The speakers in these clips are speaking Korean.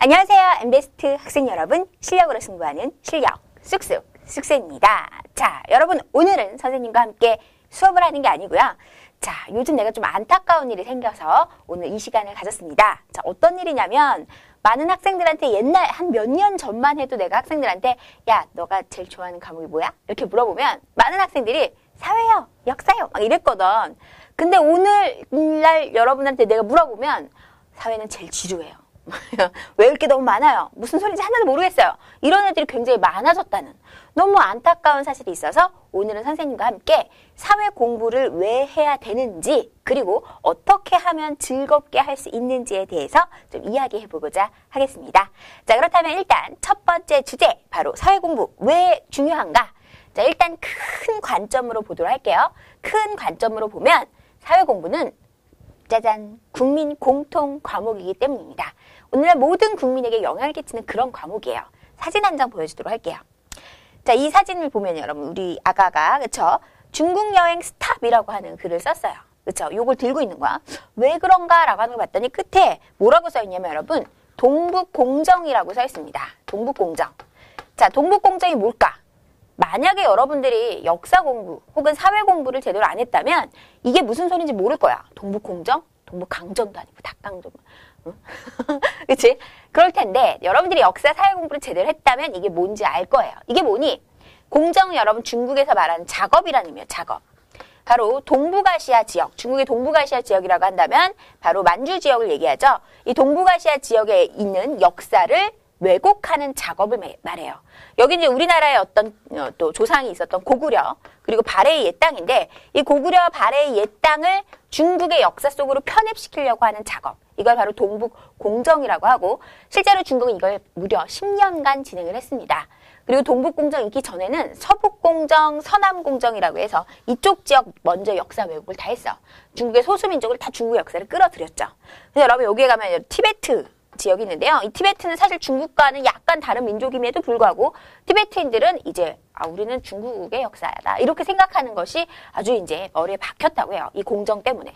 안녕하세요. 엠베스트 학생 여러분, 실력으로 승부하는 실력 쑥쑥 쑥쌤입니다. 자, 여러분 오늘은 선생님과 함께 수업을 하는 게 아니고요. 자, 요즘 내가 좀 안타까운 일이 생겨서 오늘 이 시간을 가졌습니다. 자, 어떤 일이냐면 많은 학생들한테 옛날 한 몇 년 전만 해도 내가 학생들한테 야, 너가 제일 좋아하는 과목이 뭐야? 이렇게 물어보면 많은 학생들이 사회요, 역사요 막 이랬거든. 근데 오늘날 여러분한테 내가 물어보면 사회는 제일 지루해요. 외울 게 너무 많아요. 무슨 소리인지 하나도 모르겠어요. 이런 애들이 굉장히 많아졌다는 너무 안타까운 사실이 있어서 오늘은 선생님과 함께 사회 공부를 왜 해야 되는지 그리고 어떻게 하면 즐겁게 할 수 있는지에 대해서 좀 이야기해보고자 하겠습니다. 자, 그렇다면 일단 첫 번째 주제 바로 사회 공부 왜 중요한가? 자, 일단 큰 관점으로 보도록 할게요. 큰 관점으로 보면 사회 공부는 짜잔, 국민 공통 과목이기 때문입니다. 오늘날 모든 국민에게 영향을 끼치는 그런 과목이에요. 사진 한 장 보여주도록 할게요. 자, 이 사진을 보면 여러분 우리 아가가 그쵸? 중국 여행 스탑이라고 하는 글을 썼어요. 그쵸? 요걸 들고 있는 거야. 왜 그런가라고 하는 걸 봤더니 끝에 뭐라고 써있냐면 여러분 동북공정이라고 써있습니다. 동북공정. 자, 동북공정이 뭘까? 만약에 여러분들이 역사 공부 혹은 사회 공부를 제대로 안 했다면 이게 무슨 소리인지 모를 거야. 동북공정? 동북강정도 아니고 닭강정. 응? 그치? 그럴 텐데 여러분들이 역사 사회 공부를 제대로 했다면 이게 뭔지 알 거예요. 이게 뭐니? 공정은 여러분 중국에서 말하는 작업이라는 의미예요. 작업. 바로 동북아시아 지역, 중국의 동북아시아 지역이라고 한다면 바로 만주 지역을 얘기하죠. 이 동북아시아 지역에 있는 역사를 왜곡하는 작업을 말해요. 여기 이제 우리나라의 어떤 또 조상이 있었던 고구려 그리고 발해의 옛 땅인데 이 고구려 발해의 옛 땅을 중국의 역사 속으로 편입시키려고 하는 작업. 이걸 바로 동북공정이라고 하고 실제로 중국은 이걸 무려 10년간 진행을 했습니다. 그리고 동북공정 있기 전에는 서북공정, 서남공정이라고 해서 이쪽 지역 먼저 역사 왜곡을 다 했어. 중국의 소수민족을 다 중국 역사를 끌어들였죠. 그래서 여러분 여기에 가면 티베트 지역이 있는데요. 이 티베트는 사실 중국과는 약간 다른 민족임에도 불구하고 티베트인들은 이제 우리는 중국의 역사다 이렇게 생각하는 것이 아주 이제 머리에 박혔다고 해요. 이 공정 때문에.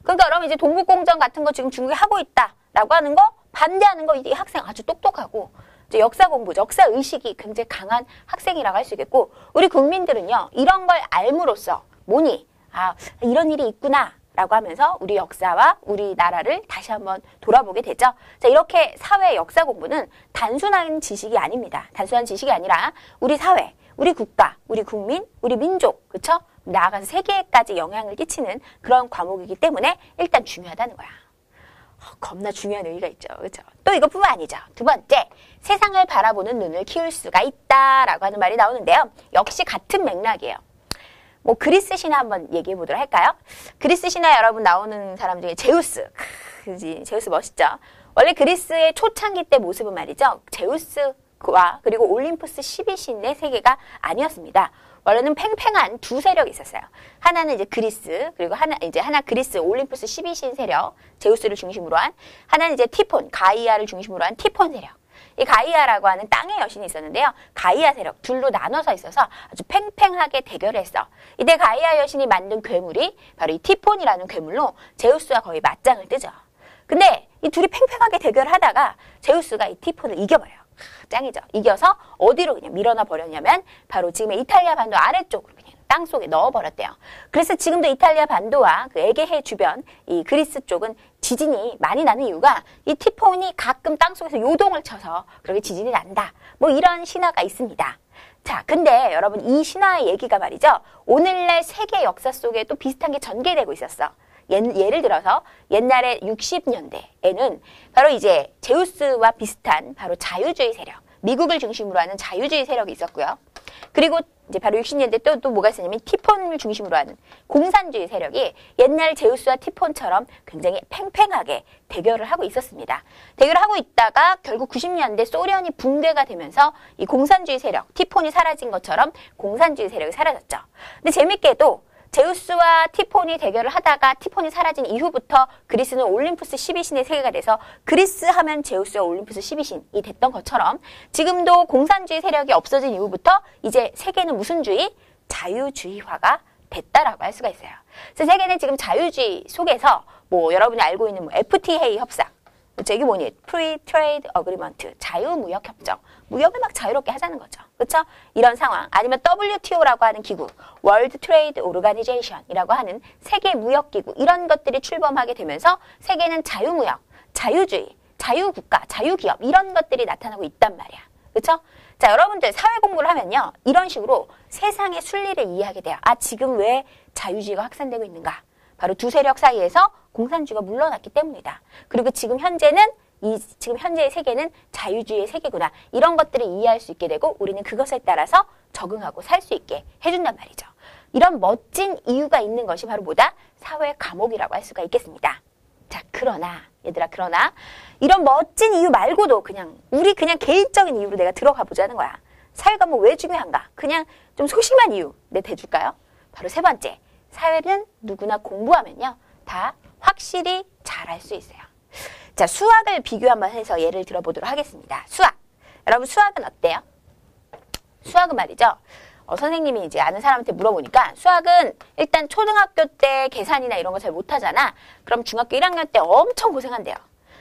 그러니까 여러분 이제 동북공정 같은 거 지금 중국이 하고 있다라고 하는 거 반대하는 거 이 학생 아주 똑똑하고 이제 역사 공부, 역사 의식이 굉장히 강한 학생이라고 할 수 있겠고 우리 국민들은요 이런 걸 알므로써 뭐니? 이런 일이 있구나. 라고 하면서 우리 역사와 우리나라를 다시 한번 돌아보게 되죠. 자, 이렇게 사회 역사 공부는 단순한 지식이 아닙니다. 단순한 지식이 아니라 우리 사회, 우리 국가, 우리 국민, 우리 민족, 그쵸? 나아가서 세계에까지 영향을 끼치는 그런 과목이기 때문에 일단 중요하다는 거야. 겁나 중요한 의미가 있죠. 그쵸? 또 이것뿐만 아니죠. 두 번째, 세상을 바라보는 눈을 키울 수가 있다라고 하는 말이 나오는데요. 역시 같은 맥락이에요. 뭐 그리스 신화 한번 얘기해 보도록 할까요? 그리스 신화 여러분 나오는 사람 중에 제우스. 그지? 제우스 멋있죠? 원래 그리스의 초창기 때 모습은 말이죠. 제우스와 그리고 올림푸스 12신의 세계가 아니었습니다. 원래는 팽팽한 두 세력이 있었어요. 하나는 이제 그리스, 그리고 하나 그리스 올림푸스 12신 세력, 제우스를 중심으로 한, 하나는 이제 티폰, 가이아를 중심으로 한 티폰 세력. 이 가이아라고 하는 땅의 여신이 있었는데요. 가이아 세력 둘로 나눠서 있어서 아주 팽팽하게 대결을 했어. 이때 가이아 여신이 만든 괴물이 바로 이 티폰이라는 괴물로 제우스와 거의 맞짱을 뜨죠. 근데 이 둘이 팽팽하게 대결을 하다가 제우스가 이 티폰을 이겨버려요. 짱이죠. 이겨서 어디로 그냥 밀어넣어 버렸냐면 바로 지금의 이탈리아 반도 아래쪽으로 그냥 땅속에 넣어버렸대요. 그래서 지금도 이탈리아 반도와 그 에게해 주변 이 그리스 쪽은 지진이 많이 나는 이유가 이 티폰이 가끔 땅속에서 요동을 쳐서 그렇게 지진이 난다. 뭐 이런 신화가 있습니다. 자, 근데 여러분 이 신화의 얘기가 말이죠. 오늘날 세계 역사 속에 또 비슷한 게 전개되고 있었어. 예를 들어서 옛날에 60년대에는 바로 이제 제우스와 비슷한 바로 자유주의 세력, 미국을 중심으로 하는 자유주의 세력이 있었고요. 그리고 이제 바로 60년대 또 뭐가 있었냐면 티폰을 중심으로 하는 공산주의 세력이 옛날 제우스와 티폰처럼 굉장히 팽팽하게 대결을 하고 있었습니다. 대결을 하고 있다가 결국 90년대 소련이 붕괴가 되면서 이 공산주의 세력, 티폰이 사라진 것처럼 공산주의 세력이 사라졌죠. 근데 재밌게도 제우스와 티폰이 대결을 하다가 티폰이 사라진 이후부터 그리스는 올림푸스 12신의 세계가 돼서 그리스 하면 제우스와 올림푸스 12신이 됐던 것처럼 지금도 공산주의 세력이 없어진 이후부터 이제 세계는 무슨 주의? 자유주의화가 됐다라고 할 수가 있어요. 그래서 세계는 지금 자유주의 속에서 뭐 여러분이 알고 있는 뭐 FTA 협상, 그쵸? 이게 뭐니? Free Trade Agreement, 자유무역협정. 무역을 막 자유롭게 하자는 거죠. 그쵸? 이런 상황. 아니면 WTO라고 하는 기구, World Trade Organization이라고 하는 세계무역기구. 이런 것들이 출범하게 되면서 세계는 자유무역, 자유주의, 자유국가, 자유기업 이런 것들이 나타나고 있단 말이야. 그쵸? 자, 여러분들 사회 공부를 하면요. 이런 식으로 세상의 순리를 이해하게 돼요. 아, 지금 왜 자유주의가 확산되고 있는가? 바로 두 세력 사이에서 공산주의가 물러났기 때문이다. 그리고 지금 현재는 지금 현재의 세계는 자유주의의 세계구나. 이런 것들을 이해할 수 있게 되고 우리는 그것에 따라서 적응하고 살 수 있게 해준단 말이죠. 이런 멋진 이유가 있는 것이 바로 뭐다? 사회 과목이라고 할 수가 있겠습니다. 자, 그러나 얘들아, 그러나 이런 멋진 이유 말고도 우리 그냥 개인적인 이유로 내가 들어가 보자는 거야. 사회 과목 왜 중요한가? 그냥 좀 소심한 이유 내 대줄까요? 바로 세 번째, 사회는 누구나 공부하면요 다 확실히 잘할 수 있어요. 자, 수학을 비교 한번 해서 예를 들어보도록 하겠습니다. 수학. 여러분 수학은 어때요? 수학은 말이죠. 선생님이 이제 아는 사람한테 물어보니까 수학은 일단 초등학교 때 계산이나 이런 거 잘 못하잖아. 그럼 중학교 1학년 때 엄청 고생한대요.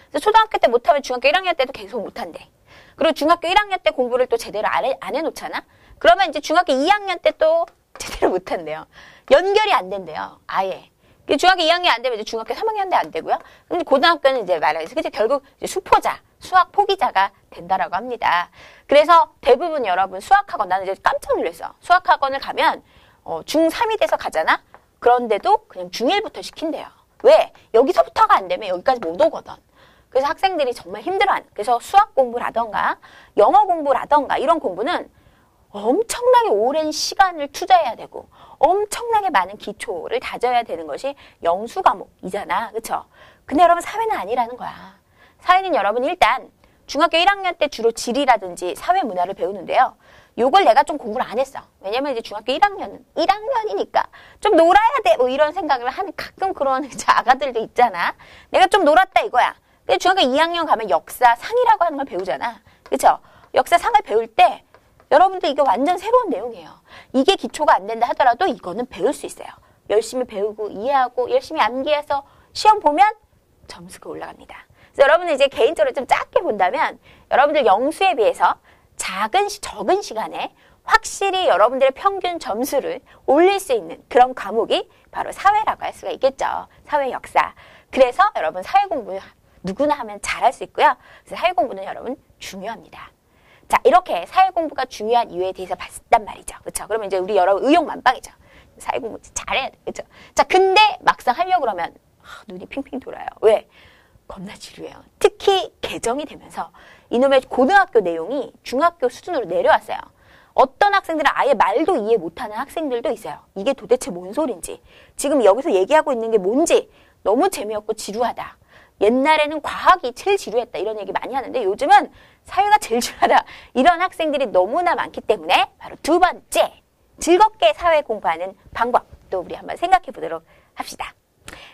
그래서 초등학교 때 못하면 중학교 1학년 때도 계속 못한대. 그리고 중학교 1학년 때 공부를 또 제대로 안 해놓잖아. 그러면 이제 중학교 2학년 때 또 제대로 못한대요. 연결이 안 된대요. 아예. 중학교 2학년 안 되면 이제 중학교 3학년 때 안 되고요. 근데 고등학교는 이제 말하자면 이제 결국 이제 수포자, 수학 포기자가 된다라고 합니다. 그래서 대부분 여러분 수학학원, 나는 이제 깜짝 놀랐어. 수학학원을 가면 중3이 돼서 가잖아? 그런데도 그냥 중1부터 시킨대요. 왜? 여기서부터가 안 되면 여기까지 못 오거든. 그래서 학생들이 정말 힘들어하는. 그래서 수학 공부라던가 영어 공부라던가 이런 공부는 엄청나게 오랜 시간을 투자해야 되고 엄청나게 많은 기초를 다져야 되는 것이 영수 과목이잖아. 그쵸? 근데 여러분 사회는 아니라는 거야. 사회는 여러분 일단 중학교 1학년 때 주로 지리라든지 사회문화를 배우는데요. 요걸 내가 좀 공부를 안 했어. 왜냐면 이제 중학교 1학년이니까 좀 놀아야 돼. 뭐 이런 생각을 하는 가끔 그런 아가들도 있잖아. 내가 좀 놀았다 이거야. 근데 중학교 2학년 가면 역사상이라고 하는 걸 배우잖아. 그쵸? 역사상을 배울 때 여러분들 이게 완전 새로운 내용이에요. 이게 기초가 안 된다 하더라도 이거는 배울 수 있어요. 열심히 배우고 이해하고 열심히 암기해서 시험 보면 점수가 올라갑니다. 그래서 여러분들 이제 개인적으로 좀 작게 본다면 여러분들 영수에 비해서 적은 시간에 확실히 여러분들의 평균 점수를 올릴 수 있는 그런 과목이 바로 사회라고 할 수가 있겠죠. 사회 역사. 그래서 여러분 사회 공부 누구나 하면 잘할 수 있고요. 그래서 사회 공부는 여러분 중요합니다. 자, 이렇게 사회 공부가 중요한 이유에 대해서 봤단 말이죠. 그렇죠? 그러면 이제 우리 여러분 의욕만방이죠. 사회 공부 잘해야 돼. 그렇죠? 자, 근데 막상 하려고 그러면 눈이 핑핑 돌아요. 왜? 겁나 지루해요. 특히 개정이 되면서 이놈의 고등학교 내용이 중학교 수준으로 내려왔어요. 어떤 학생들은 아예 말도 이해 못하는 학생들도 있어요. 이게 도대체 뭔 소린지, 지금 여기서 얘기하고 있는 게 뭔지 너무 재미없고 지루하다. 옛날에는 과학이 제일 지루했다 이런 얘기 많이 하는데 요즘은 사회가 제일 지루하다. 이런 학생들이 너무나 많기 때문에 바로 두 번째, 즐겁게 사회 공부하는 방법 또 우리 한번 생각해 보도록 합시다.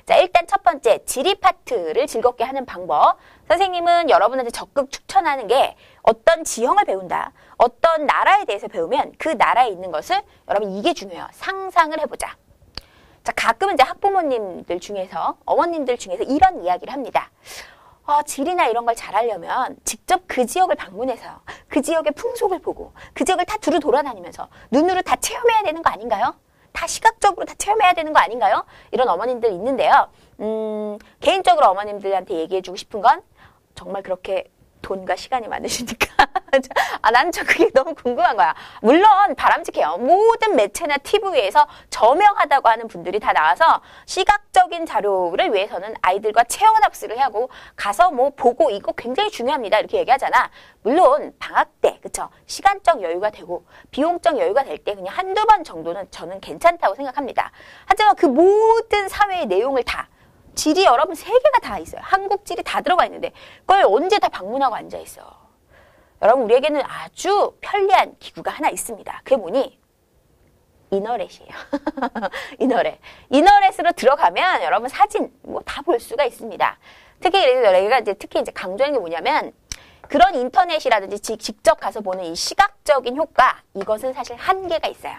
자, 일단 첫 번째, 지리 파트를 즐겁게 하는 방법. 선생님은 여러분한테 적극 추천하는 게 어떤 지형을 배운다. 어떤 나라에 대해서 배우면 그 나라에 있는 것을 여러분 이게 중요해요. 상상을 해보자. 자, 가끔은 이제 학부모님들 중에서, 어머님들 중에서 이런 이야기를 합니다. 지리나 이런 걸 잘하려면 직접 그 지역을 방문해서 그 지역의 풍속을 보고 그 지역을 다 두루 돌아다니면서 눈으로 다 체험해야 되는 거 아닌가요? 다 시각적으로 다 체험해야 되는 거 아닌가요? 이런 어머님들 있는데요. 개인적으로 어머님들한테 얘기해주고 싶은 건 정말 그렇게 돈과 시간이 많으시니까 나는 저 그게 너무 궁금한 거야. 물론 바람직해요. 모든 매체나 TV에서 저명하다고 하는 분들이 다 나와서 시각적인 자료를 위해서는 아이들과 체험 학습을 하고 가서 뭐 보고 이거 굉장히 중요합니다. 이렇게 얘기하잖아. 물론 방학 때 그쵸? 시간적 여유가 되고 비용적 여유가 될 때 그냥 한두 번 정도는 저는 괜찮다고 생각합니다. 하지만 그 모든 사회의 내용을 다 지리 여러분 3개가 다 있어요. 한국 지리 다 들어가 있는데 그걸 언제 다 방문하고 앉아있어. 여러분 우리에게는 아주 편리한 기구가 하나 있습니다. 그게 뭐니? 이너렛이에요. 이너렛으로 들어가면 여러분 사진 뭐 다 볼 수가 있습니다. 특히 내가 특히 이제 강조하는 게 뭐냐면 그런 인터넷이라든지 직접 가서 보는 이 시각적인 효과 이것은 사실 한계가 있어요.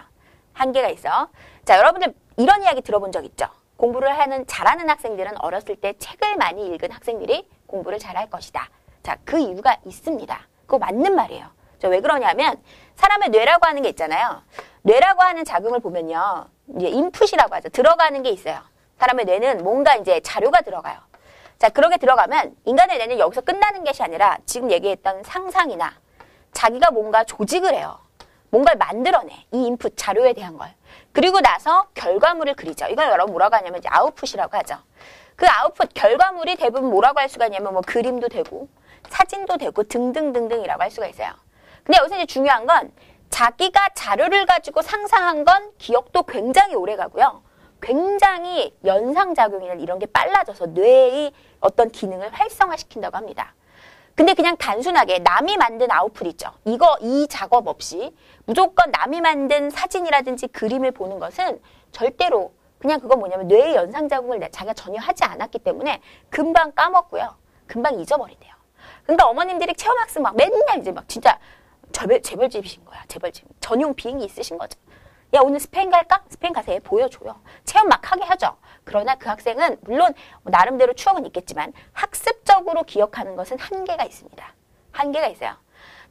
한계가 있어. 자, 여러분들 이런 이야기 들어본 적 있죠? 공부를 잘하는 학생들은 어렸을 때 책을 많이 읽은 학생들이 공부를 잘할 것이다. 자, 그 이유가 있습니다. 그거 맞는 말이에요. 왜 그러냐면 사람의 뇌라고 하는 게 있잖아요. 뇌라고 하는 자궁을 보면요. 이제 인풋이라고 하죠. 들어가는 게 있어요. 사람의 뇌는 뭔가 이제 자료가 들어가요. 자, 그렇게 들어가면 인간의 뇌는 여기서 끝나는 것이 아니라 지금 얘기했던 상상이나 자기가 뭔가 조직을 해요. 뭔가를 만들어내. 이 인풋 자료에 대한 걸. 그리고 나서 결과물을 그리죠. 이걸 여러분 뭐라고 하냐면 이제 아웃풋이라고 하죠. 그 아웃풋 결과물이 대부분 뭐라고 할 수가 있냐면 뭐 그림도 되고 사진도 되고 등등등등이라고 할 수가 있어요. 근데 여기서 이제 중요한 건 자기가 자료를 가지고 상상한 건 기억도 굉장히 오래 가고요. 굉장히 연상작용이나 이런 게 빨라져서 뇌의 어떤 기능을 활성화시킨다고 합니다. 근데 그냥 단순하게 남이 만든 아웃풋 있죠. 이 작업 없이 무조건 남이 만든 사진이라든지 그림을 보는 것은 절대로 그냥 그건 뭐냐면 뇌의 연상작용을 자기가 전혀 하지 않았기 때문에 금방 까먹고요. 금방 잊어버린대요. 그러니까 어머님들이 체험학습 막 맨날 이제 막 진짜 재벌집이신 거야. 재벌집. 전용 비행기 있으신 거죠. 야, 오늘 스페인 갈까? 스페인 가세요. 보여줘요. 체험 막 하게 하죠. 그러나 그 학생은 물론 나름대로 추억은 있겠지만 학습적으로 기억하는 것은 한계가 있습니다. 한계가 있어요.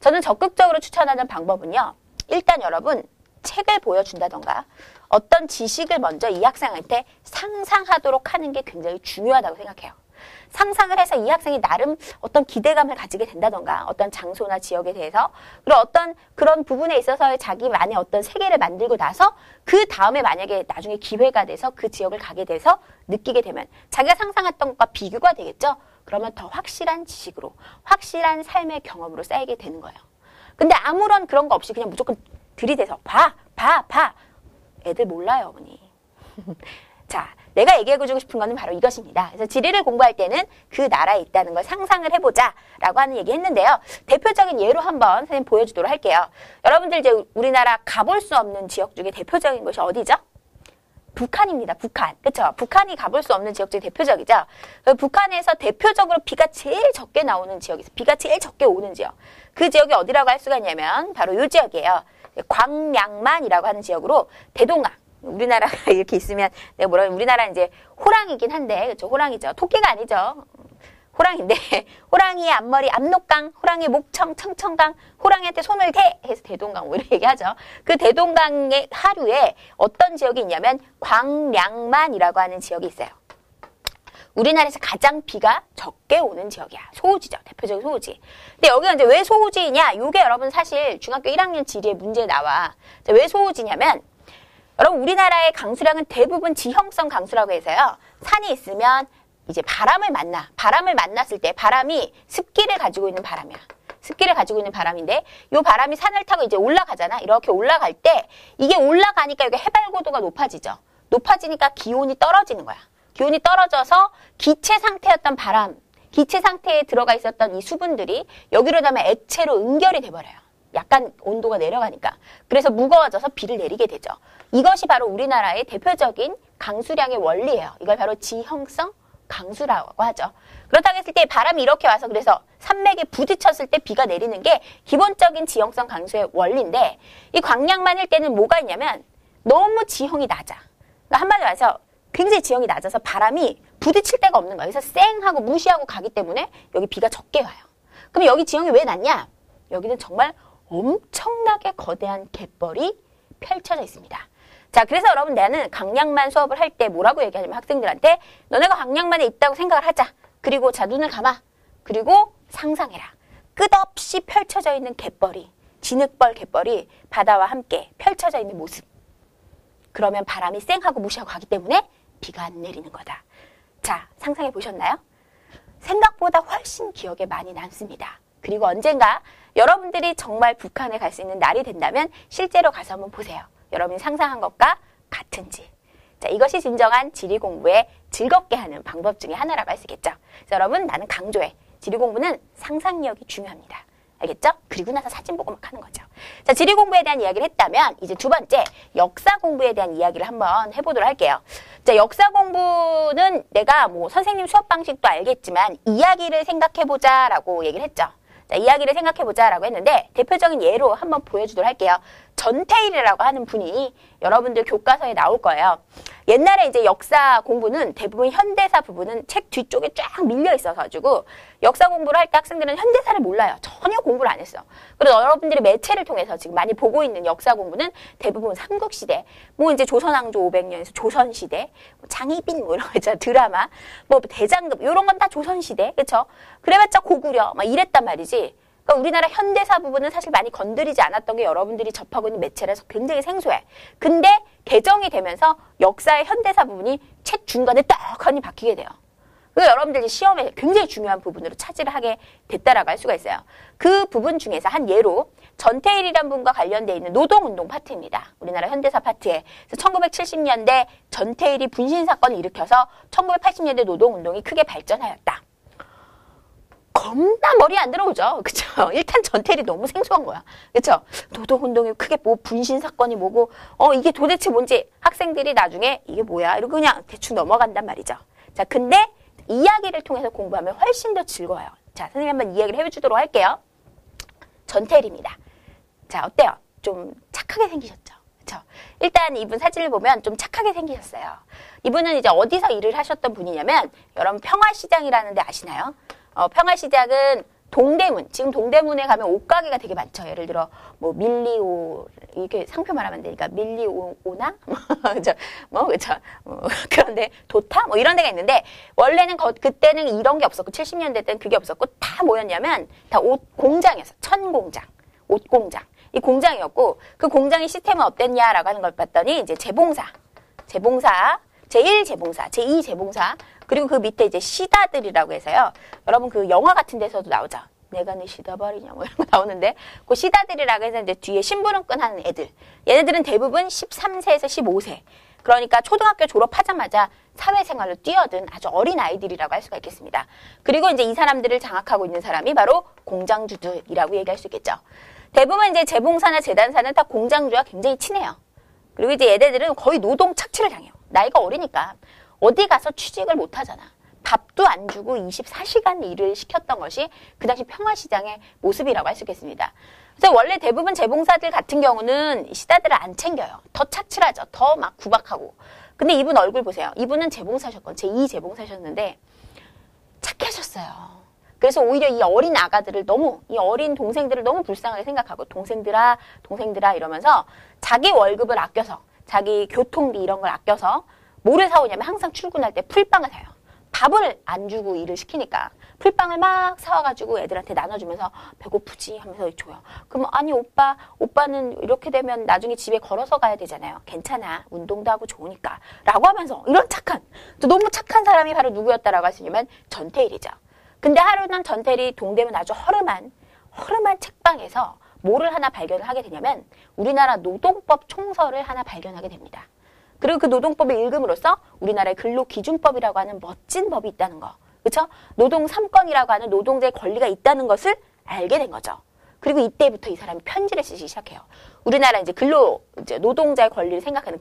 저는 적극적으로 추천하는 방법은요. 일단 여러분 책을 보여준다던가 어떤 지식을 먼저 이 학생한테 상상하도록 하는 게 굉장히 중요하다고 생각해요. 상상을 해서 이 학생이 나름 어떤 기대감을 가지게 된다던가 어떤 장소나 지역에 대해서 그리고 어떤 그런 부분에 있어서 자기만의 어떤 세계를 만들고 나서 그 다음에 만약에 나중에 기회가 돼서 그 지역을 가게 돼서 느끼게 되면 자기가 상상했던 것과 비교가 되겠죠? 그러면 더 확실한 지식으로 확실한 삶의 경험으로 쌓이게 되는 거예요. 근데 아무런 그런 거 없이 그냥 무조건 들이대서 봐. 애들 몰라요, 어머니. 자, 내가 얘기해주고 싶은 거는 바로 이것입니다. 그래서 지리를 공부할 때는 그 나라에 있다는 걸 상상을 해보자 라고 하는 얘기 했는데요. 대표적인 예로 한번 선생님 보여주도록 할게요. 여러분들 이제 우리나라 가볼 수 없는 지역 중에 대표적인 곳이 어디죠? 북한입니다. 북한. 그쵸? 북한이 가볼 수 없는 지역 중에 대표적이죠. 북한에서 대표적으로 비가 제일 적게 나오는 지역이 있어요. 비가 제일 적게 오는 지역. 그 지역이 어디라고 할 수가 있냐면 바로 이 지역이에요. 광양만이라고 하는 지역으로 대동강. 우리나라가 이렇게 있으면 내가 뭐라 우리나라는 이제 호랑이긴 한데 그렇죠? 호랑이죠. 토끼가 아니죠. 호랑인데 호랑이의 앞머리 압록강, 호랑이의 목청 청천강, 호랑이한테 손을 대 해서 대동강 뭐 이렇게 얘기하죠. 그 대동강의 하류에 어떤 지역이 있냐면 광량만이라고 하는 지역이 있어요. 우리나라에서 가장 비가 적게 오는 지역이야. 소우지죠. 대표적인 소우지. 근데 여기가 이제 왜 소우지냐? 이게 여러분 사실 중학교 1학년 지리에 문제에 나와. 왜 소우지냐면 여러분 우리나라의 강수량은 대부분 지형성 강수라고 해서요. 산이 있으면 이제 바람을 만났을 때 바람이 습기를 가지고 있는 바람이야. 습기를 가지고 있는 바람인데 이 바람이 산을 타고 이제 올라가잖아. 이렇게 올라갈 때 이게 올라가니까 여기 해발 고도가 높아지죠. 높아지니까 기온이 떨어지는 거야. 기온이 떨어져서 기체 상태였던 바람, 기체 상태에 들어가 있었던 이 수분들이 여기로 가면 액체로 응결이 돼버려요. 약간 온도가 내려가니까. 그래서 무거워져서 비를 내리게 되죠. 이것이 바로 우리나라의 대표적인 강수량의 원리예요. 이걸 바로 지형성 강수라고 하죠. 그렇다고 했을 때 바람이 이렇게 와서 그래서 산맥에 부딪혔을 때 비가 내리는 게 기본적인 지형성 강수의 원리인데 이 광량만일 때는 뭐가 있냐면 너무 지형이 낮아. 그러니까 한마디로 해서 굉장히 지형이 낮아서 바람이 부딪힐 데가 없는 거예요. 그래서 쌩하고 무시하고 가기 때문에 여기 비가 적게 와요. 그럼 여기 지형이 왜 낮냐? 여기는 정말 엄청나게 거대한 갯벌이 펼쳐져 있습니다. 자, 그래서 여러분 나는 강량만 수업을 할 때 뭐라고 얘기하냐면 학생들한테 너네가 강량만에 있다고 생각을 하자. 그리고 자 눈을 감아. 그리고 상상해라. 끝없이 펼쳐져 있는 갯벌이 진흙벌 갯벌이 바다와 함께 펼쳐져 있는 모습. 그러면 바람이 쌩하고 무시하고 가기 때문에 비가 안 내리는 거다. 자, 상상해 보셨나요? 생각보다 훨씬 기억에 많이 남습니다. 그리고 언젠가 여러분들이 정말 북한에 갈 수 있는 날이 된다면 실제로 가서 한번 보세요. 여러분이 상상한 것과 같은지. 자, 이것이 진정한 지리 공부에 즐겁게 하는 방법 중에 하나라고 할 수 있겠죠. 그래서 여러분 나는 강조해. 지리 공부는 상상력이 중요합니다. 알겠죠? 그리고 나서 사진 보고 막 하는 거죠. 자, 지리 공부에 대한 이야기를 했다면 이제 두 번째 역사 공부에 대한 이야기를 한번 해보도록 할게요. 자, 역사 공부는 내가 뭐 선생님 수업 방식도 알겠지만 이야기를 생각해보자라고 얘기를 했죠. 자, 이야기를 생각해보자라고 했는데 대표적인 예로 한번 보여주도록 할게요. 전태일이라고 하는 분이 여러분들 교과서에 나올 거예요. 옛날에 이제 역사 공부는 대부분 현대사 부분은 책 뒤쪽에 쫙 밀려 있어가지고 역사 공부를 할 때 학생들은 현대사를 몰라요. 전혀 공부를 안 했어. 그래서 여러분들이 매체를 통해서 지금 많이 보고 있는 역사 공부는 대부분 삼국시대, 뭐 이제 조선왕조 500년에서 조선시대, 뭐 장희빈 뭐 이런 거 있잖아. 드라마, 뭐 대장금 이런 건 다 조선시대, 그쵸? 그래봤자 고구려 막 이랬단 말이지. 그러니까 우리나라 현대사 부분은 사실 많이 건드리지 않았던 게 여러분들이 접하고 있는 매체라서 굉장히 생소해. 근데 개정이 되면서 역사의 현대사 부분이 책 중간에 떡하니 바뀌게 돼요. 그래서 여러분들이 시험에 굉장히 중요한 부분으로 차지를 하게 됐다라고 할 수가 있어요. 그 부분 중에서 한 예로 전태일이란 분과 관련되어 있는 노동운동 파트입니다. 우리나라 현대사 파트에. 그래서 1970년대 전태일이 분신사건을 일으켜서 1980년대 노동운동이 크게 발전하였다. 겁나 머리에 안 들어오죠. 그쵸? 일단 전태일이 너무 생소한 거야. 그쵸? 노동운동이 크게 뭐 분신사건이 뭐고 이게 도대체 뭔지 학생들이 나중에 이게 뭐야? 이러고 그냥 대충 넘어간단 말이죠. 자, 근데 이야기를 통해서 공부하면 훨씬 더 즐거워요. 자, 선생님이 한번 이야기를 해주도록 할게요. 전태일입니다. 자, 어때요? 좀 착하게 생기셨죠? 그쵸? 일단 이분 사진을 보면 좀 착하게 생기셨어요. 이분은 이제 어디서 일을 하셨던 분이냐면 여러분 평화시장이라는 데 아시나요? 평화시장은 동대문, 지금 동대문에 가면 옷가게가 되게 많죠. 예를 들어, 뭐, 밀리오, 이렇게 상표 말하면 되니까, 밀리오나? 그쵸? 그쵸? 그런데, 도타? 뭐, 이런 데가 있는데, 원래는, 그때는 이런 게 없었고, 70년대 때는 그게 없었고, 다 뭐였냐면, 다 옷 공장이었어. 천공장. 옷 공장. 이 공장이었고, 그 공장의 시스템은 어땠냐라고 하는 걸 봤더니, 이제 재봉사, 제1재봉사, 제2재봉사, 그리고 그 밑에 이제 시다들이라고 해서요. 여러분 그 영화 같은 데서도 나오죠. 내가 내 시다발이냐 뭐 이런 거 나오는데 그 시다들이라고 해서 이제 뒤에 심부름꾼 하는 애들. 얘네들은 대부분 13세에서 15세. 그러니까 초등학교 졸업하자마자 사회생활로 뛰어든 아주 어린 아이들이라고 할 수가 있겠습니다. 그리고 이제 이 사람들을 장악하고 있는 사람이 바로 공장주들이라고 얘기할 수 있겠죠. 대부분 이제 재봉사나 재단사는 다 공장주와 굉장히 친해요. 그리고 이제 얘네들은 거의 노동 착취를 당해요. 나이가 어리니까. 어디 가서 취직을 못 하잖아. 밥도 안 주고 24시간 일을 시켰던 것이 그 당시 평화시장의 모습이라고 할 수 있겠습니다. 그래서 원래 대부분 재봉사들 같은 경우는 시다들을 안 챙겨요. 더 착취하죠. 더 막 구박하고. 근데 이분 얼굴 보세요. 이분은 재봉사셨건 제2재봉사셨는데 착하셨어요. 그래서 오히려 이 어린 아가들을 이 어린 동생들을 너무 불쌍하게 생각하고 동생들아 이러면서 자기 월급을 아껴서 자기 교통비 이런 걸 아껴서 뭐를 사오냐면 항상 출근할 때 풀빵을 사요. 밥을 안 주고 일을 시키니까 풀빵을 막 사와가지고 애들한테 나눠주면서 배고프지 하면서 줘요. 그럼 아니 오빠는 이렇게 되면 나중에 집에 걸어서 가야 되잖아요. 괜찮아. 운동도 하고 좋으니까. 라고 하면서 이런 너무 착한 사람이 바로 누구였다라고 하시냐면 전태일이죠. 근데 하루는 전태일이 동대문 아주 허름한 책방에서 뭐를 하나 발견을 하게 되냐면 우리나라 노동법 총서를 하나 발견하게 됩니다. 그리고 그 노동법을 읽음으로써 우리나라의 근로기준법이라고 하는 멋진 법이 있다는 거. 그렇죠? 노동 3권이라고 하는 노동자의 권리가 있다는 것을 알게 된 거죠. 그리고 이때부터 이 사람이 편지를 쓰기 시작해요. 우리나라 이제 노동자의 권리를 생각하는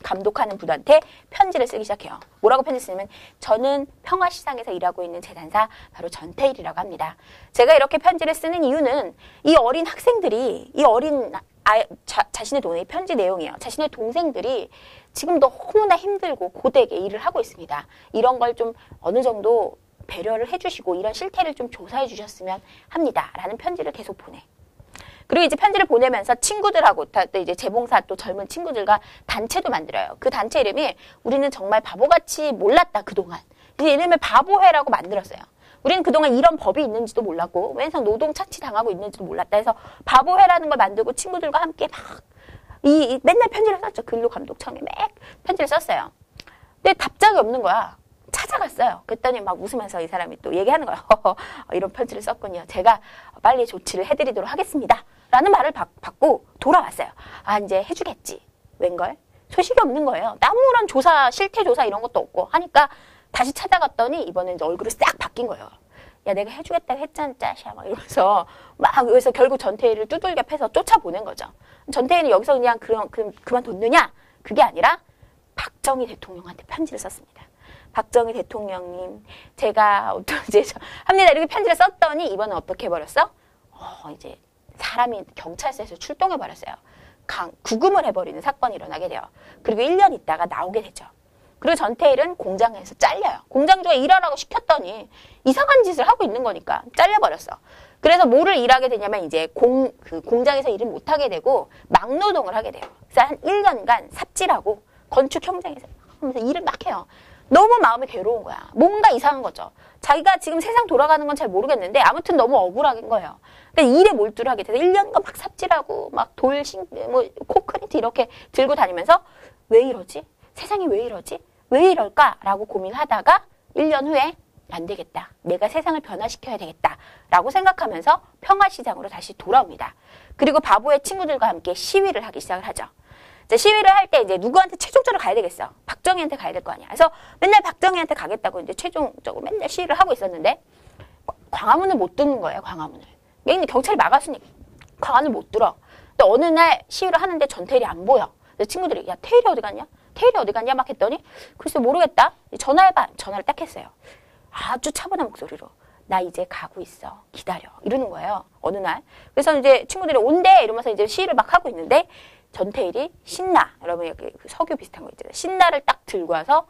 감독하는 분한테 편지를 쓰기 시작해요. 뭐라고 편지 쓰냐면 저는 평화시장에서 일하고 있는 재단사 바로 전태일이라고 합니다. 제가 이렇게 편지를 쓰는 이유는 이 어린 학생들이 자신의 동생의 편지 내용이에요. 자신의 동생들이 지금 너무나 힘들고 고되게 일을 하고 있습니다. 이런 걸 좀 어느 정도 배려를 해주시고 이런 실태를 좀 조사해 주셨으면 합니다. 라는 편지를 계속 보내. 그리고 이제 편지를 보내면서 친구들하고 또 이제 재봉사 또 젊은 친구들과 단체도 만들어요. 그 단체 이름이 우리는 정말 바보같이 몰랐다 그동안. 그래서 이름을 바보회라고 만들었어요. 우리는 그동안 이런 법이 있는지도 몰랐고 맨날 노동 착취 당하고 있는지도 몰랐다 해서 바보회라는 걸 만들고 친구들과 함께 막 맨날 편지를 썼죠. 근로감독청에 막 편지를 썼어요. 근데 답장이 없는 거야. 찾아갔어요. 그랬더니 막 웃으면서 이 사람이 또 얘기하는 거야. 이런 편지를 썼군요. 제가 빨리 조치를 해드리도록 하겠습니다. 라는 말을 받고 돌아왔어요. 이제 해주겠지. 웬걸? 소식이 없는 거예요. 아무런 실태 조사 이런 것도 없고 하니까 다시 찾아갔더니 이번엔 이제 얼굴이 싹 바뀐 거예요. 야, 내가 해주겠다고 했잖아, 짜샤. 막 이러면서 그래서 결국 전태일을 두들겨 패서 쫓아보낸 거죠. 전태일은 여기서 그냥 그만뒀느냐? 그게 아니라 박정희 대통령한테 편지를 썼습니다. 박정희 대통령님, 제가 합니다. 이렇게 편지를 썼더니 이번엔 어떻게 해버렸어? 이제 사람이 경찰서에서 출동해버렸어요. 구금을 해버리는 사건이 일어나게 돼요. 그리고 1년 있다가 나오게 되죠. 그리고 전태일은 공장에서 잘려요. 공장주가 일하라고 시켰더니 이상한 짓을 하고 있는 거니까 잘려버렸어. 그래서 뭐를 일하게 되냐면 이제 공장에서 일을 못하게 되고 막노동을 하게 돼요. 그래서 한 1년간 삽질하고 건축 현장에서 하면서 일을 막 해요. 너무 마음이 괴로운 거야. 뭔가 이상한 거죠. 자기가 지금 세상 돌아가는 건 잘 모르겠는데 아무튼 너무 억울한 거예요. 그러니까 일에 몰두를 하게 돼서 1년간 막 삽질하고 막 콘크리트 이렇게 들고 다니면서 왜 이러지? 세상이 왜 이러지? 왜 이럴까라고 고민하다가 1년 후에 안 되겠다. 내가 세상을 변화시켜야 되겠다. 라고 생각하면서 평화시장으로 다시 돌아옵니다. 그리고 바보의 친구들과 함께 시위를 하기 시작을 하죠. 시위를 할 때 이제 누구한테 최종적으로 가야 되겠어. 박정희한테 가야 될 거 아니야. 그래서 맨날 박정희한테 가겠다고 이제 최종적으로 맨날 시위를 하고 있었는데 광화문을 못 뚫는 거예요. 광화문을. 맨날 경찰이 막았으니까 광화문을 못 뚫어. 근데 어느 날 시위를 하는데 전태일이 안 보여. 그래서 친구들이 야 태일이 어디 갔냐? 태일이 어디 갔냐? 막 했더니 글쎄 모르겠다. 전화해봐. 전화를 딱 했어요. 아주 차분한 목소리로 나 이제 가고 있어. 기다려. 이러는 거예요. 어느 날. 그래서 이제 친구들이 온대 이러면서 이제 시위를 막 하고 있는데 전태일이 신나. 여러분 그 석유 비슷한 거 있잖아요. 신나를 딱 들고 와서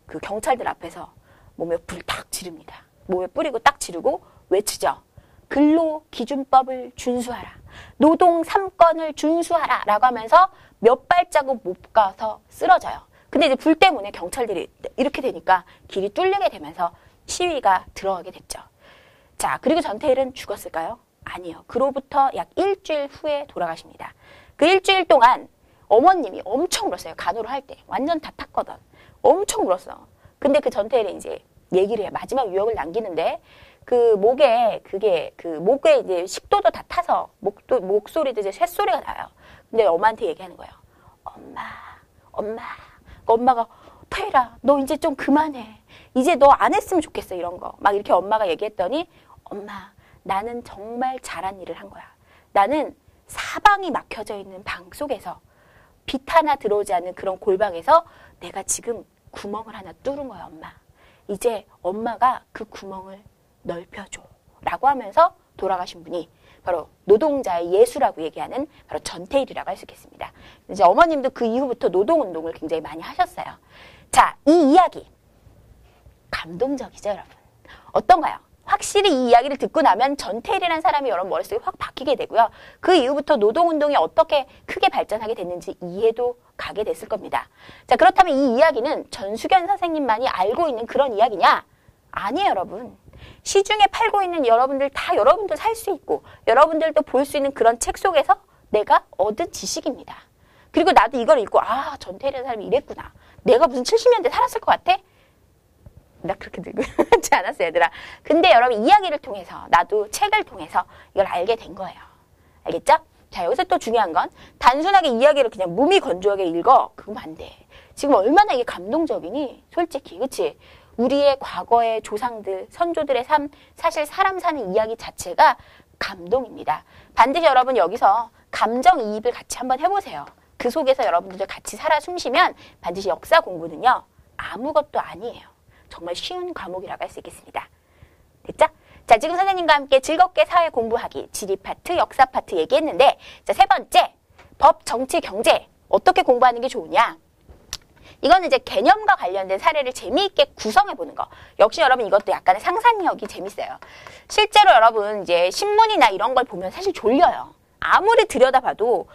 그 경찰들 앞에서 몸에 불 딱 지릅니다. 몸에 뿌리고 딱 지르고 외치죠. 근로기준법을 준수하라. 노동 3권을 준수하라. 라고 하면서 몇 발자국 못 가서 쓰러져요. 근데 이제 불 때문에 경찰들이 이렇게 되니까 길이 뚫리게 되면서 시위가 들어가게 됐죠. 자, 그리고 전태일은 죽었을까요? 아니요. 그로부터 약 일주일 후에 돌아가십니다. 그 일주일 동안 어머님이 엄청 울었어요. 간호를 할 때. 완전 다 탔거든. 엄청 울었어. 근데 그 전태일이 이제 얘기를 해. 마지막 유역을 남기는데 목에 이제 식도도 다 타서 목소리도 이제 쇳소리가 나요. 근데 엄마한테 얘기하는 거예요. 엄마. 엄마가 태일아, 너 이제 좀 그만해. 이제 너 안 했으면 좋겠어. 이런 거. 막 이렇게 엄마가 얘기했더니 엄마, 나는 정말 잘한 일을 한 거야. 나는 사방이 막혀져 있는 방 속에서 빛 하나 들어오지 않는 그런 골방에서 내가 지금 구멍을 하나 뚫은 거야, 엄마. 이제 엄마가 그 구멍을 넓혀줘. 라고 하면서 돌아가신 분이 바로 노동자의 예수라고 얘기하는 바로 전태일이라고 할 수 있겠습니다. 이제 어머님도 그 이후부터 노동운동을 굉장히 많이 하셨어요. 자, 이 이야기. 감동적이죠, 여러분? 어떤가요? 확실히 이 이야기를 듣고 나면 전태일이라는 사람이 여러분 머릿속에 확 박히게 되고요. 그 이후부터 노동운동이 어떻게 크게 발전하게 됐는지 이해도 가게 됐을 겁니다. 자, 그렇다면 이 이야기는 전수견 선생님만이 알고 있는 그런 이야기냐? 아니에요, 여러분. 시중에 팔고 있는 여러분들 다 여러분들 살 수 있고 여러분들도 볼 수 있는 그런 책 속에서 내가 얻은 지식입니다. 그리고 나도 이걸 읽고 아, 전태일이라는 사람이 이랬구나. 내가 무슨 70년대 살았을 것 같아? 나 그렇게 늙고 하지 않았어, 얘들아. 근데 여러분 이야기를 통해서 나도 책을 통해서 이걸 알게 된 거예요. 알겠죠? 자, 여기서 또 중요한 건 단순하게 이야기를 그냥 무미건조하게 읽어. 그러면 안 돼. 지금 얼마나 이게 감동적이니? 솔직히, 그치? 우리의 과거의 조상들, 선조들의 삶, 사실 사람 사는 이야기 자체가 감동입니다. 반드시 여러분 여기서 감정이입을 같이 한번 해보세요. 그 속에서 여러분들 같이 살아 숨쉬면 반드시 역사 공부는요, 아무것도 아니에요. 정말 쉬운 과목이라고 할 수 있겠습니다. 됐죠? 자, 지금 선생님과 함께 즐겁게 사회 공부하기, 지리 파트, 역사 파트 얘기했는데, 자, 세 번째, 법, 정치, 경제. 어떻게 공부하는 게 좋으냐? 이거는 이제 개념과 관련된 사례를 재미있게 구성해보는 거. 역시 여러분 이것도 약간의 상상력이 재밌어요. 실제로 여러분 이제 신문이나 이런 걸 보면 사실 졸려요. 아무리 들여다봐도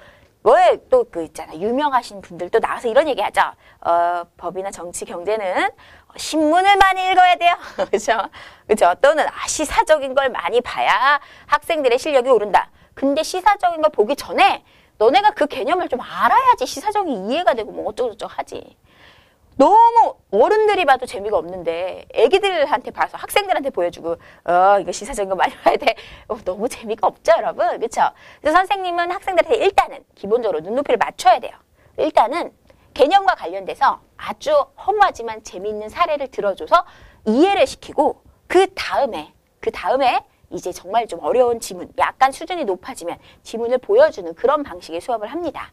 왜 또 그 있잖아. 유명하신 분들도 나와서 이런 얘기 하죠. 법이나 정치, 경제는 신문을 많이 읽어야 돼요. 그죠? 그죠? 또는 시사적인 걸 많이 봐야 학생들의 실력이 오른다. 근데 시사적인 걸 보기 전에 너네가 그 개념을 좀 알아야지 시사적인 이해가 되고 뭐 어쩌고저쩌고 하지. 너무 어른들이 봐도 재미가 없는데 애기들한테 봐서 학생들한테 보여주고 이거 시사적인 거 많이 봐야 돼. 너무 재미가 없죠, 여러분. 그렇죠? 그래서 선생님은 학생들한테 일단은 기본적으로 눈높이를 맞춰야 돼요. 일단은 개념과 관련돼서 아주 허무하지만 재미있는 사례를 들어줘서 이해를 시키고 그 다음에 이제 정말 좀 어려운 지문, 약간 수준이 높아지면 지문을 보여주는 그런 방식의 수업을 합니다.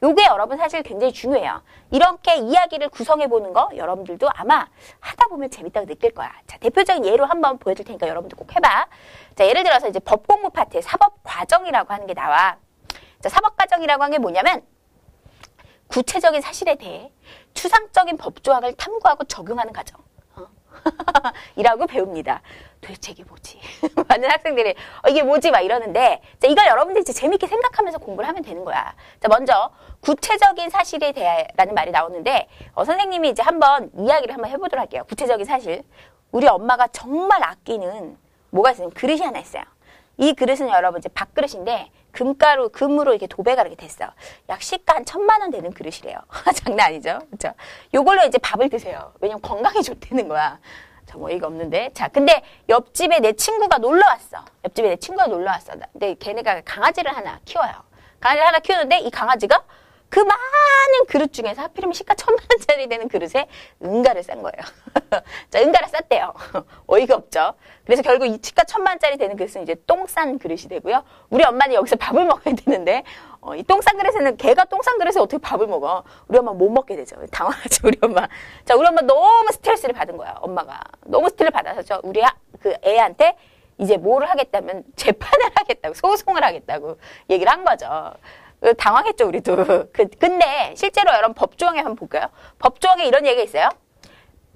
요게 여러분 사실 굉장히 중요해요. 이렇게 이야기를 구성해보는 거 여러분들도 아마 하다 보면 재밌다고 느낄 거야. 자, 대표적인 예로 한번 보여줄 테니까 여러분들 꼭 해봐. 자, 예를 들어서 이제 법 공부 파트에 사법과정이라고 하는 게 나와. 자, 사법과정이라고 하는 게 뭐냐면 구체적인 사실에 대해 추상적인 법조항을 탐구하고 적용하는 과정. 이라고 배웁니다. 도대체 이게 뭐지? 많은 학생들이 이게 뭐지? 막 이러는데 자, 이걸 여러분들이 이제 재밌게 생각하면서 공부를 하면 되는 거야. 자, 먼저 구체적인 사실에 대해라는 말이 나오는데 선생님이 이제 한번 이야기를 한번 해보도록 할게요. 구체적인 사실. 우리 엄마가 정말 아끼는 뭐가 있어요? 그릇이 하나 있어요. 이 그릇은 여러분 이제 밥그릇인데 금으로 이렇게 도배가 이렇게 됐어. 약 시가 한 1,000만 원 되는 그릇이래요. 장난 아니죠? 그렇죠? 요걸로 이제 밥을 드세요. 왜냐면 건강에 좋다는 거야. 뭐 어이가 없는데. 자, 근데 옆집에 내 친구가 놀러 왔어. 옆집에 내 친구가 놀러 왔어. 근데 걔네가 강아지를 하나 키워요. 강아지를 하나 키우는데 이 강아지가 그 많은 그릇 중에서 하필이면 시가 1,000만 원짜리 되는 그릇에 응가를 싼 거예요. 자, 응가를 쌌대요. 어이가 없죠. 그래서 결국 이 시가 1,000만 원짜리 되는 그릇은 이제 똥 싼 그릇이 되고요. 우리 엄마는 여기서 밥을 먹어야 되는데 이 똥 싼 그릇에는 걔가 똥 싼 그릇에 어떻게 밥을 먹어? 우리 엄마 못 먹게 되죠. 당황하죠, 우리 엄마. 자, 우리 엄마 너무 스트레스를 받은 거야, 엄마가. 너무 스트레스를 받아서 우리 그 애한테 이제 뭐를 하겠다면 재판을 하겠다고, 소송을 하겠다고 얘기를 한 거죠. 당황했죠, 우리도. 근데 실제로 여러분 법조항에 한번 볼까요? 법조항에 이런 얘기가 있어요.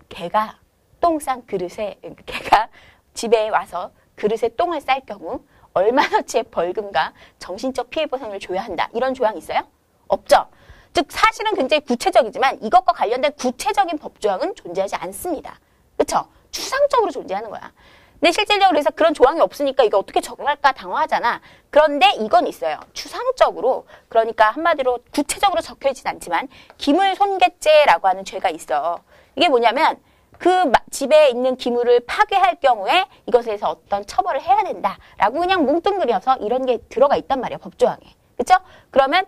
걔가 똥 싼 그릇에, 걔가 집에 와서 그릇에 똥을 쌀 경우 얼마나치의 벌금과 정신적 피해 보상을 줘야 한다. 이런 조항이 있어요? 없죠. 즉 사실은 굉장히 구체적이지만 이것과 관련된 구체적인 법조항은 존재하지 않습니다. 그렇죠? 추상적으로 존재하는 거야. 근데 실질적으로 그래서 그런 조항이 없으니까 이거 어떻게 적용할까 당황하잖아. 그런데 이건 있어요. 추상적으로, 그러니까 한마디로 구체적으로 적혀있진 않지만 기물손괴죄라고 하는 죄가 있어. 이게 뭐냐면 그 집에 있는 기물을 파괴할 경우에 이것에 대해서 어떤 처벌을 해야 된다라고 그냥 뭉뚱그려서 이런 게 들어가 있단 말이야, 법조항에. 그쵸? 그러면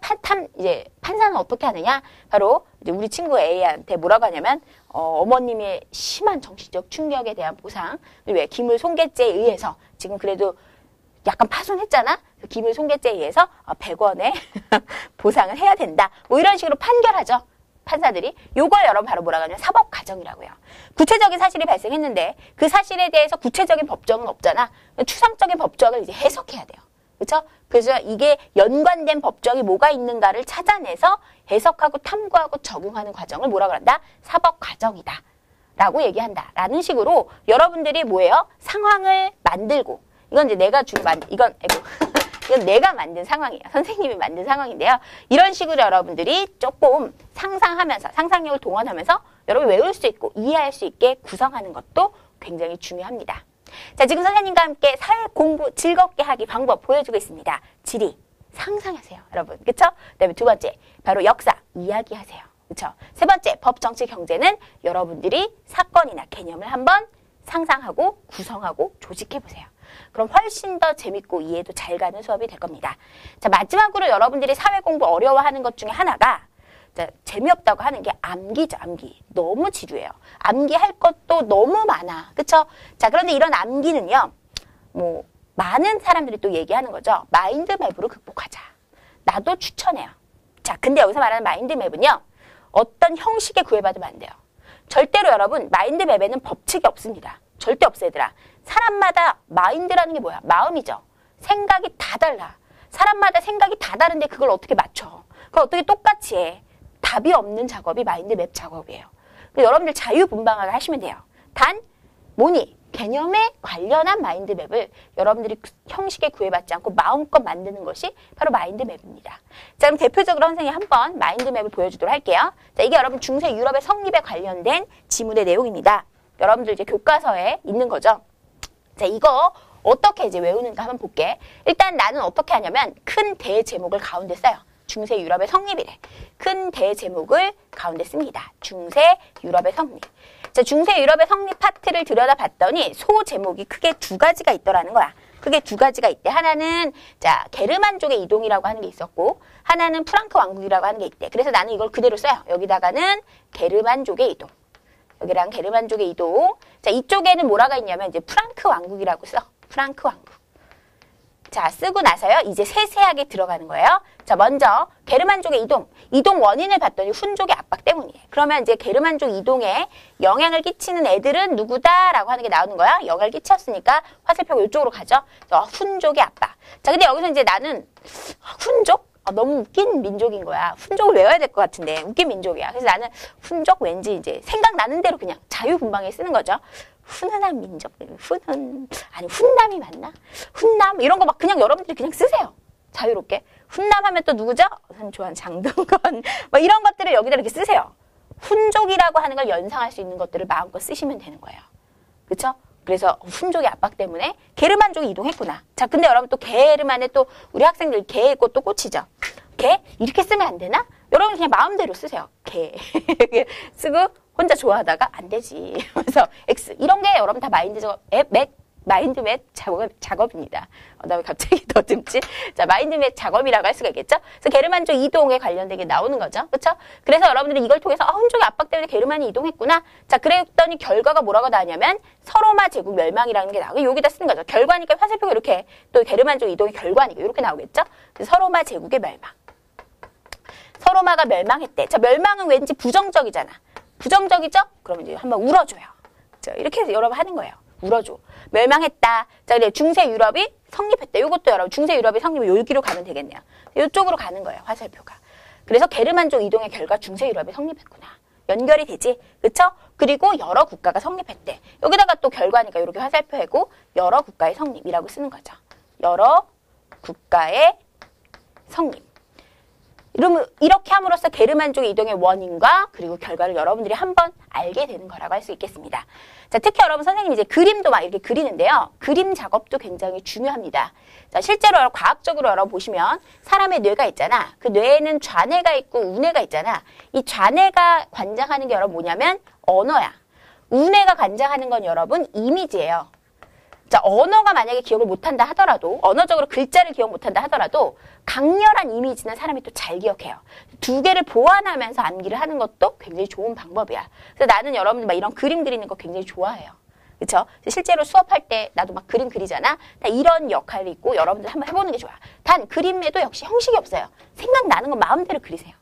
이제 판사는 어떻게 하느냐? 바로 이제 우리 친구 A한테 뭐라고 하냐면 어머님의 심한 정신적 충격에 대한 보상, 왜 기물 손괴죄에 의해서 지금 그래도 약간 파손했잖아. 기물 손괴죄에 의해서 100원의 보상을 해야 된다. 뭐 이런 식으로 판결하죠. 판사들이. 요걸 여러분 바로 뭐라고 하냐면 사법과정이라고요. 구체적인 사실이 발생했는데 그 사실에 대해서 구체적인 법정은 없잖아. 추상적인 법정을 이제 해석해야 돼요. 그렇죠? 그래서 이게 연관된 법정이 뭐가 있는가를 찾아내서 해석하고 탐구하고 적용하는 과정을 뭐라고 한다? 사법과정이다. 라고 얘기한다. 라는 식으로 여러분들이 뭐예요? 상황을 만들고, 이건 이제 내가 이건 내가 만든 상황이에요. 선생님이 만든 상황인데요. 이런 식으로 여러분들이 조금 상상하면서, 상상력을 동원하면서 여러분이 외울 수 있고 이해할 수 있게 구성하는 것도 굉장히 중요합니다. 자, 지금 선생님과 함께 사회 공부 즐겁게 하기 방법 보여주고 있습니다. 지리, 상상하세요, 여러분. 그쵸? 그 다음에 두 번째, 바로 역사, 이야기하세요. 그쵸? 세 번째, 법, 정치, 경제는 여러분들이 사건이나 개념을 한번 상상하고 구성하고 조직해보세요. 그럼 훨씬 더 재밌고 이해도 잘 가는 수업이 될 겁니다. 자, 마지막으로 여러분들이 사회 공부 어려워하는 것 중에 하나가 재미없다고 하는 게 암기죠, 암기. 너무 지루해요. 암기할 것도 너무 많아. 그쵸? 자, 그런데 이런 암기는요, 뭐, 많은 사람들이 또 얘기하는 거죠. 마인드맵으로 극복하자. 나도 추천해요. 자, 근데 여기서 말하는 마인드맵은요, 어떤 형식에 구애받으면 안 돼요. 절대로 여러분, 마인드맵에는 법칙이 없습니다. 절대 없어, 얘들아. 사람마다 마인드라는 게 뭐야? 마음이죠. 생각이 다 달라. 사람마다 생각이 다 다른데 그걸 어떻게 맞춰? 그걸 어떻게 똑같이 해? 답이 없는 작업이 마인드맵 작업이에요. 여러분들 자유분방하게 하시면 돼요. 단 뭐니? 개념에 관련한 마인드맵을 여러분들이 형식에 구애받지 않고 마음껏 만드는 것이 바로 마인드맵입니다. 자, 그럼 대표적으로 선생님이 한번 마인드맵을 보여주도록 할게요. 자, 이게 여러분 중세 유럽의 성립에 관련된 지문의 내용입니다. 여러분들 이제 교과서에 있는 거죠. 자, 이거 어떻게 이제 외우는가 한번 볼게. 일단 나는 어떻게 하냐면 큰 대제목을 가운데 써요. 중세 유럽의 성립이래. 큰 대제목을 가운데 씁니다. 중세 유럽의 성립. 자, 중세 유럽의 성립 파트를 들여다봤더니 소제목이 크게 두 가지가 있더라는 거야. 크게 두 가지가 있대. 하나는 자 게르만족의 이동이라고 하는 게 있었고, 하나는 프랑크 왕국이라고 하는 게 있대. 그래서 나는 이걸 그대로 써요. 여기다가는 게르만족의 이동. 여기랑 게르만족의 이동. 자, 이쪽에는 뭐라가 있냐면 이제 프랑크 왕국이라고 써. 프랑크 왕국. 자, 쓰고 나서요. 이제 세세하게 들어가는 거예요. 자, 먼저 게르만족의 이동 원인을 봤더니 훈족의 압박 때문이에요. 그러면 이제 게르만족 이동에 영향을 끼치는 애들은 누구다라고 하는 게 나오는 거야. 영향을 끼쳤으니까 화살표가 이쪽으로 가죠. 훈족의 압박. 자, 근데 여기서 이제 나는 훈족? 너무 웃긴 민족인 거야. 훈족을 외워야 될 것 같은데 웃긴 민족이야. 그래서 나는 훈족 왠지 이제 생각나는 대로 그냥 자유분방하게 쓰는 거죠. 훈훈한 민족, 훈남이 맞나? 훈남 이런 거 막 그냥 여러분들이 그냥 쓰세요. 자유롭게. 훈남 하면 또 누구죠? 선조한, 장동건 뭐 이런 것들을 여기다 이렇게 쓰세요. 훈족이라고 하는 걸 연상할 수 있는 것들을 마음껏 쓰시면 되는 거예요. 그렇죠? 그래서 훈족의 압박 때문에 게르만족이 이동했구나. 자, 근데 여러분 또 게르만에 또 우리 학생들 개의 꽃 또 꽂히죠. 개? 이렇게 쓰면 안 되나? 여러분 그냥 마음대로 쓰세요. 개. 이렇게 쓰고 혼자 좋아하다가 안 되지. 그래서 X. 이런 게 여러분 다 마인드맵 작업입니다. 나 왜 갑자기 더듬지? 자, 마인드맵 작업이라고 할 수가 있겠죠? 그래서 게르만족 이동에 관련된 게 나오는 거죠. 그렇죠? 그래서 여러분들이 이걸 통해서 훈족의 압박 때문에 게르만이 이동했구나. 자, 그랬더니 결과가 뭐라고 나왔냐면 서로마 제국 멸망이라는 게 나오고 여기다 쓰는 거죠. 결과니까 화살표가 이렇게 또 게르만족 이동의 결과니까 이렇게 나오겠죠? 그래서 서로마 제국의 멸망. 서로마가 멸망했대. 자, 멸망은 왠지 부정적이잖아. 부정적이죠? 그러면 이제 한번 울어줘요. 자, 이렇게 해서 여러분 하는 거예요. 울어줘. 멸망했다. 자, 그래 중세 유럽이 성립했다. 이것도 여러분 중세 유럽이 성립을 여기로 가면 되겠네요. 이쪽으로 가는 거예요. 화살표가. 그래서 게르만족 이동의 결과 중세 유럽이 성립했구나. 연결이 되지. 그쵸? 그리고 여러 국가가 성립했대. 여기다가 또 결과니까 이렇게 화살표하고 여러 국가의 성립이라고 쓰는 거죠. 여러 국가의 성립. 이렇게 함으로써 게르만족 이동의 원인과 그리고 결과를 여러분들이 한번 알게 되는 거라고 할 수 있겠습니다. 자, 특히 여러분 선생님이 이제 그림도 막 이렇게 그리는데요. 그림 작업도 굉장히 중요합니다. 자, 실제로 과학적으로 여러분 보시면 사람의 뇌가 있잖아. 그 뇌에는 좌뇌가 있고 우뇌가 있잖아. 이 좌뇌가 관장하는 게 여러분 뭐냐면 언어야. 우뇌가 관장하는 건 여러분 이미지예요. 자, 언어가 만약에 기억을 못한다 하더라도, 언어적으로 글자를 기억 못한다 하더라도 강렬한 이미지는 사람이 또 잘 기억해요. 두 개를 보완하면서 암기를 하는 것도 굉장히 좋은 방법이야. 그래서 나는 여러분들 막 이런 그림 그리는 거 굉장히 좋아해요. 그쵸? 실제로 수업할 때 나도 막 그림 그리잖아. 다 이런 역할이 있고 여러분들 한번 해보는 게 좋아. 단 그림에도 역시 형식이 없어요. 생각나는 거 마음대로 그리세요.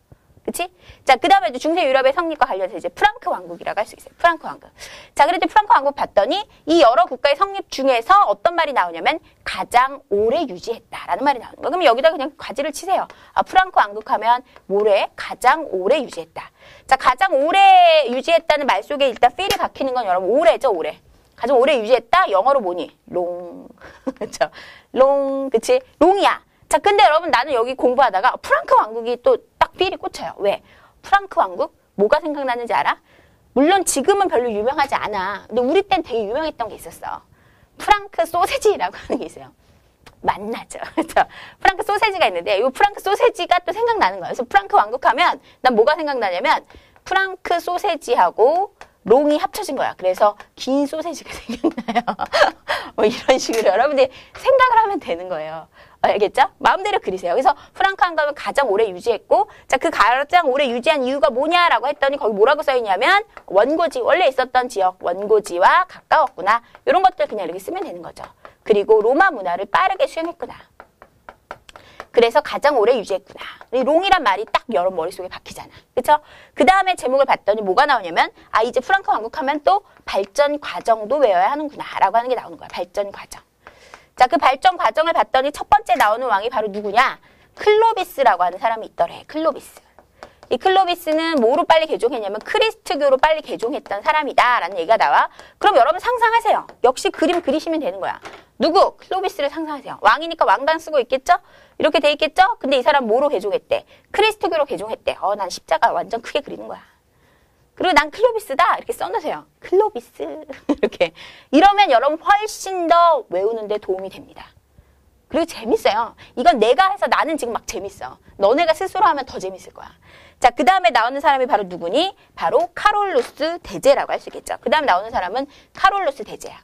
그치? 자, 그 다음에 중세 유럽의 성립과 관련해서 이제 프랑크 왕국이라고 할 수 있어요. 프랑크 왕국. 자, 그랬더니 프랑크 왕국 봤더니 이 여러 국가의 성립 중에서 어떤 말이 나오냐면 가장 오래 유지했다라는 말이 나오는 거예요. 그러면 여기다 그냥 과지를 치세요. 아, 프랑크 왕국 하면 뭐래? 가장 오래 유지했다. 자, 가장 오래 유지했다는 말 속에 일단 필이 박히는 건 여러분 오래죠, 오래. 가장 오래 유지했다? 영어로 뭐니? 롱. 그쵸? 롱. 그치? 롱이야. 자, 근데 여러분 나는 여기 공부하다가 프랑크 왕국이 또 딱 필이 꽂혀요. 왜? 프랑크 왕국? 뭐가 생각나는지 알아? 물론 지금은 별로 유명하지 않아. 근데 우리 땐 되게 유명했던 게 있었어. 프랑크 소세지라고 하는 게 있어요. 만나죠. 그렇죠? 프랑크 소세지가 있는데 이 프랑크 소세지가 또 생각나는 거예요. 그래서 프랑크 왕국 하면 난 뭐가 생각나냐면 프랑크 소세지하고 롱이 합쳐진 거야. 그래서 긴 소세지가 생각나요. 뭐 이런 식으로 여러분들이 생각을 하면 되는 거예요. 알겠죠? 마음대로 그리세요. 그래서 프랑크 왕국을 가장 오래 유지했고, 자, 그 가장 오래 유지한 이유가 뭐냐라고 했더니 거기 뭐라고 써있냐면 원고지, 원래 있었던 지역 원고지와 가까웠구나. 이런 것들 그냥 이렇게 쓰면 되는 거죠. 그리고 로마 문화를 빠르게 수용했구나. 그래서 가장 오래 유지했구나. 롱이란 말이 딱 여러분 머릿속에 박히잖아. 그쵸? 그 다음에 제목을 봤더니 뭐가 나오냐면 아, 이제 프랑크 왕국 하면 또 발전 과정도 외워야 하는구나 라고 하는 게 나오는 거야. 발전 과정. 자, 그 발전 과정을 봤더니 첫 번째 나오는 왕이 바로 누구냐? 클로비스라고 하는 사람이 있더래. 클로비스. 이 클로비스는 뭐로 빨리 개종했냐면 크리스트교로 빨리 개종했던 사람이다 라는 얘기가 나와. 그럼 여러분 상상하세요. 역시 그림 그리시면 되는 거야. 누구? 클로비스를 상상하세요. 왕이니까 왕관 쓰고 있겠죠? 이렇게 돼 있겠죠? 근데 이 사람 뭐로 개종했대? 크리스트교로 개종했대. 난 십자가 완전 크게 그리는 거야. 그리고 난 클로비스다 이렇게 써놓으세요. 클로비스 이렇게. 이러면 여러분 훨씬 더 외우는데 도움이 됩니다. 그리고 재밌어요. 이건 내가 해서 나는 지금 막 재밌어. 너네가 스스로 하면 더 재밌을 거야. 자, 그 다음에 나오는 사람이 바로 누구니? 바로 카롤루스 대제라고 할 수 있겠죠. 그 다음에 나오는 사람은 카롤루스 대제야.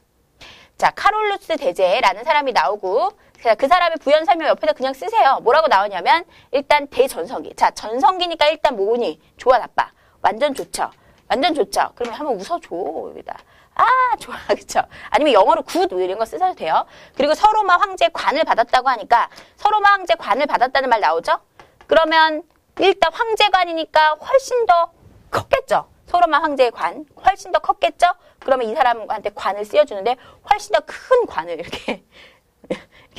자, 카롤루스 대제라는 사람이 나오고 그 사람의 부연 설명 옆에다 그냥 쓰세요. 뭐라고 나오냐면 일단 대전성기. 자, 전성기니까 일단 뭐니? 좋아 나빠? 완전 좋죠. 완전 좋죠? 그러면 한번 웃어줘, 여기다. 아, 좋아, 그쵸? 아니면 영어로 굿, 이런 거 쓰셔도 돼요. 그리고 서로마 황제 관을 받았다고 하니까 서로마 황제 관을 받았다는 말 나오죠? 그러면 일단 황제관이니까 훨씬 더 컸겠죠? 서로마 황제의 관, 훨씬 더 컸겠죠? 그러면 이 사람한테 관을 씌워주는데 훨씬 더 큰 관을 이렇게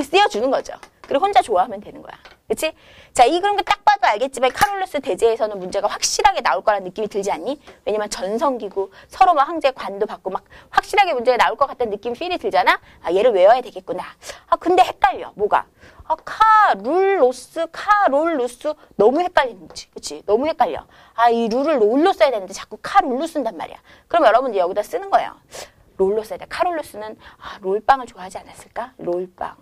씌워주는 거죠. 그리고 혼자 좋아하면 되는 거야. 그치? 자, 이 그런 거 딱 봐도 알겠지만 카롤루스 대제에서는 문제가 확실하게 나올 거라는 느낌이 들지 않니? 왜냐면 전성기고 서로 막 황제 관도 받고 막 확실하게 문제가 나올 것 같다는 느낌, 필이 들잖아? 아, 얘를 외워야 되겠구나. 아, 근데 헷갈려. 뭐가? 아, 카롤루스 너무 헷갈리는지. 그치? 너무 헷갈려. 아, 이 룰을 롤로 써야 되는데 자꾸 카롤로 쓴단 말이야. 그럼 여러분들 여기다 쓰는 거예요. 롤로 써야 돼. 카롤루스는 롤빵을 좋아하지 않았을까? 롤빵.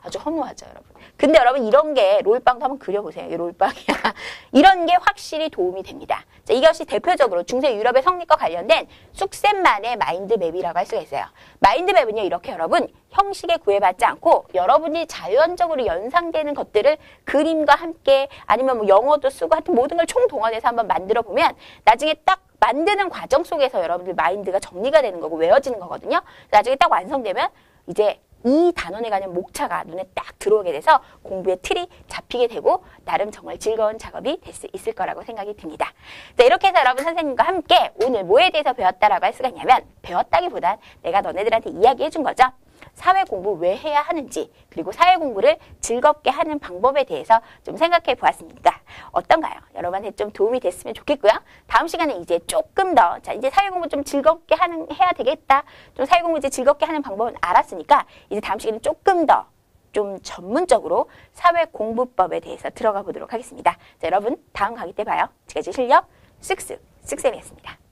아주 허무하죠, 여러분. 근데 여러분 이런 게 롤빵도 한번 그려보세요. 이 롤빵이야. 이런 게 확실히 도움이 됩니다. 자, 이것이 대표적으로 중세 유럽의 성립과 관련된 쑥센만의 마인드맵이라고 할 수가 있어요. 마인드맵은요, 이렇게 여러분 형식에 구애받지 않고 여러분이 자연적으로 연상되는 것들을 그림과 함께 아니면 뭐 영어도 쓰고 하여튼 모든 걸 총동원해서 한번 만들어 보면 나중에 딱 만드는 과정 속에서 여러분들 마인드가 정리가 되는 거고 외워지는 거거든요. 나중에 딱 완성되면 이제 이 단원에 관한 목차가 눈에 딱 들어오게 돼서 공부의 틀이 잡히게 되고 나름 정말 즐거운 작업이 될 수 있을 거라고 생각이 듭니다. 자, 이렇게 해서 여러분 선생님과 함께 오늘 뭐에 대해서 배웠다라고 할 수가 있냐면 배웠다기보단 내가 너네들한테 이야기해 준 거죠. 사회 공부 왜 해야 하는지 그리고 사회 공부를 즐겁게 하는 방법에 대해서 좀 생각해 보았습니다. 어떤가요? 여러분한테 좀 도움이 됐으면 좋겠고요. 다음 시간에 이제 조금 더 자, 이제 사회 공부 좀 즐겁게 해야 되겠다. 좀 사회 공부 이제 즐겁게 하는 방법은 알았으니까 이제 다음 시간에 조금 더 좀 전문적으로 사회 공부법에 대해서 들어가 보도록 하겠습니다. 자, 여러분 다음 강의 때 봐요. 지금까지 실력 쓱쓱 쓱쌤이었습니다.